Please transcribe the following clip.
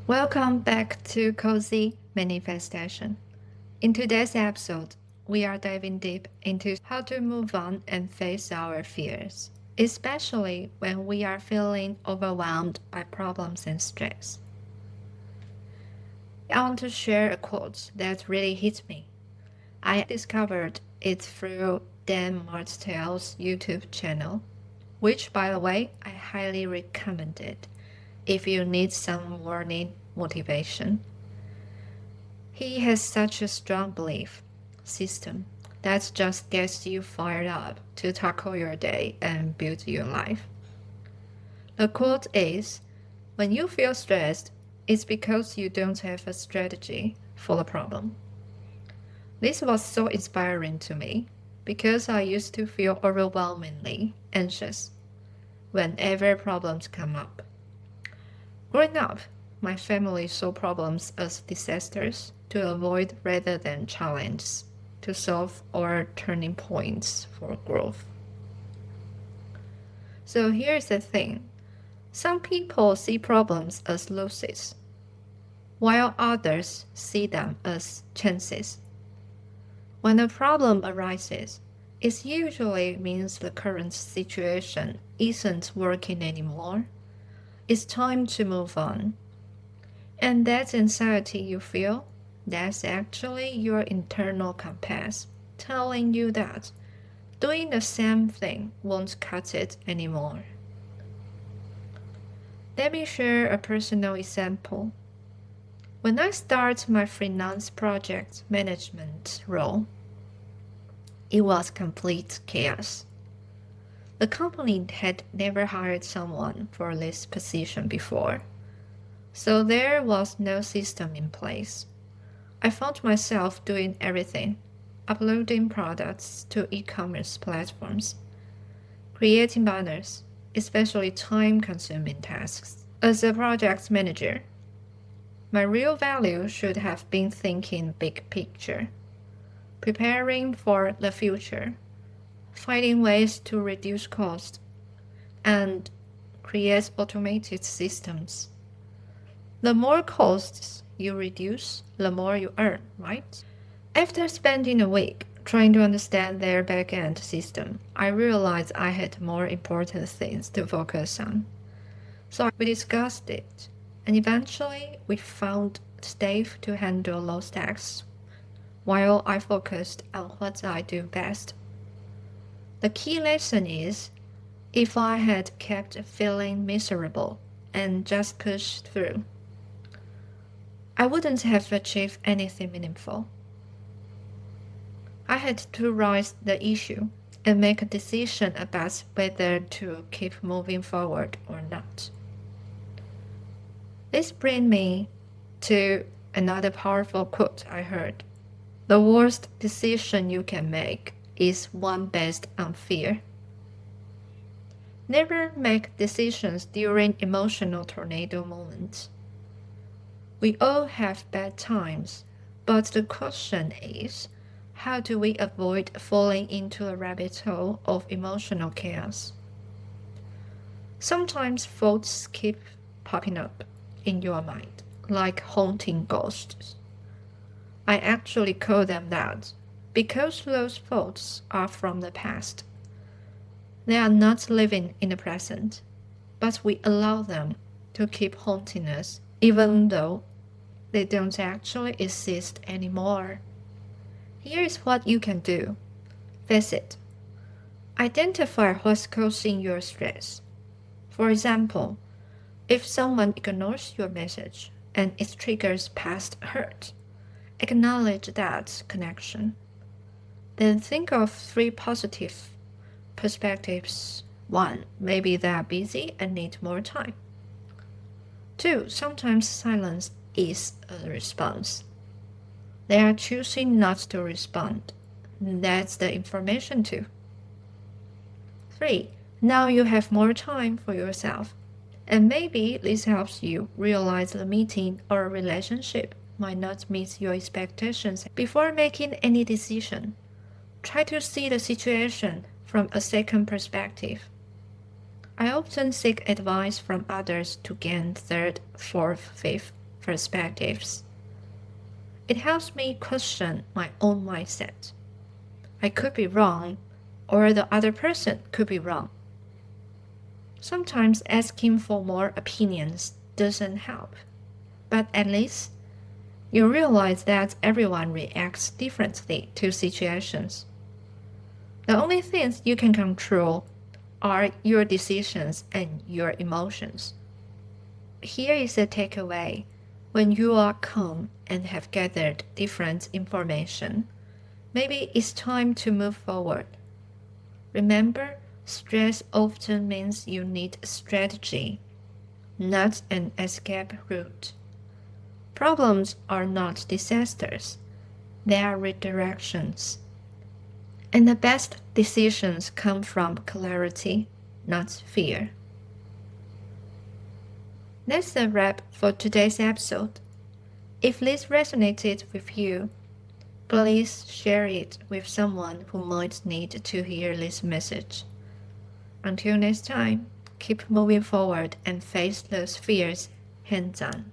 Welcome back to Cozy Manifestation. In today's episode, we are diving deep into how to move on and face our fears, especially when we are feeling overwhelmed by problems and stress. I want to share a quote that really hit me. I discovered it through Dan Martell's YouTube channel, which, by the way, I highly recommend it if you need some morning motivation. He has such a strong belief system that just gets you fired up to tackle your day and build your life. The quote is, when you feel stressed, it's because you don't have a strategy for the problem. This was so inspiring to me because I used to feel overwhelmingly anxious whenever problems come up. Growing up, my family saw problems as disasters to avoid rather than challenges to solve or turning points for growth. So here's the thing. Some people see problems as losses, while others see them as chances. When a problem arises, it usually means the current situation isn't working anymore. It's time to move on. And that anxiety you feel, that's actually your internal compass telling you that doing the same thing won't cut it anymore. Let me share a personal example. When I started my freelance project management role, it was complete chaos. The company had never hired someone for this position before, so there was no system in place. I found myself doing everything, uploading products to e-commerce platforms, creating banners, especially time-consuming tasks. As a project manager, my real value should have been thinking big picture, preparing for the future, finding ways to reduce cost, and create automated systems. The more costs you reduce, the more you earn, right? After spending a week trying to understand their back-end system, I realized I had more important things to focus on. So we discussed it, and eventually we found Steve to handle those tasks, while I focused on what I do best. The key lesson is, if I had kept feeling miserable and just pushed through, I wouldn't have achieved anything meaningful. I had to raise the issue and make a decision about whether to keep moving forward or not. This brings me to another powerful quote I heard. The worst decision you can make is one based on fear. Never make decisions during emotional tornado moments. We all have bad times, but the question is, how do we avoid falling into a rabbit hole of emotional chaos? Sometimes thoughts keep popping up in your mind, like haunting ghosts. I actually call them that because those thoughts are from the past. They are not living in the present, but we allow them to keep haunting us even though they don't actually exist anymore. Here's what you can do. Face it. Identify what's causing your stress. For example, if someone ignores your message and it triggers past hurt, acknowledge that connection. Then think of 3 positive perspectives. 1, maybe they are busy and need more time. 2, sometimes silence is a response. They are choosing not to respond. That's the information too. 3, now you have more time for yourself. And maybe this helps you realize the meeting or relationship might not meet your expectations. Before making any decision, try to see the situation from a second perspective. I often seek advice from others to gain third, fourth, fifth perspectives. It helps me question my own mindset. I could be wrong, or the other person could be wrong. Sometimes asking for more opinions doesn't help, but at least you realize that everyone reacts differently to situations. The only things you can control are your decisions and your emotions. Here is a takeaway. When you are calm and have gathered different information, maybe it's time to move forward. Remember, stress often means you need strategy, not an escape route. Problems are not disasters, they are redirections. And the best decisions come from clarity, not fear. That's a wrap for today's episode. If this resonated with you, please share it with someone who might need to hear this message. Until next time, keep moving forward and face those fears hands on.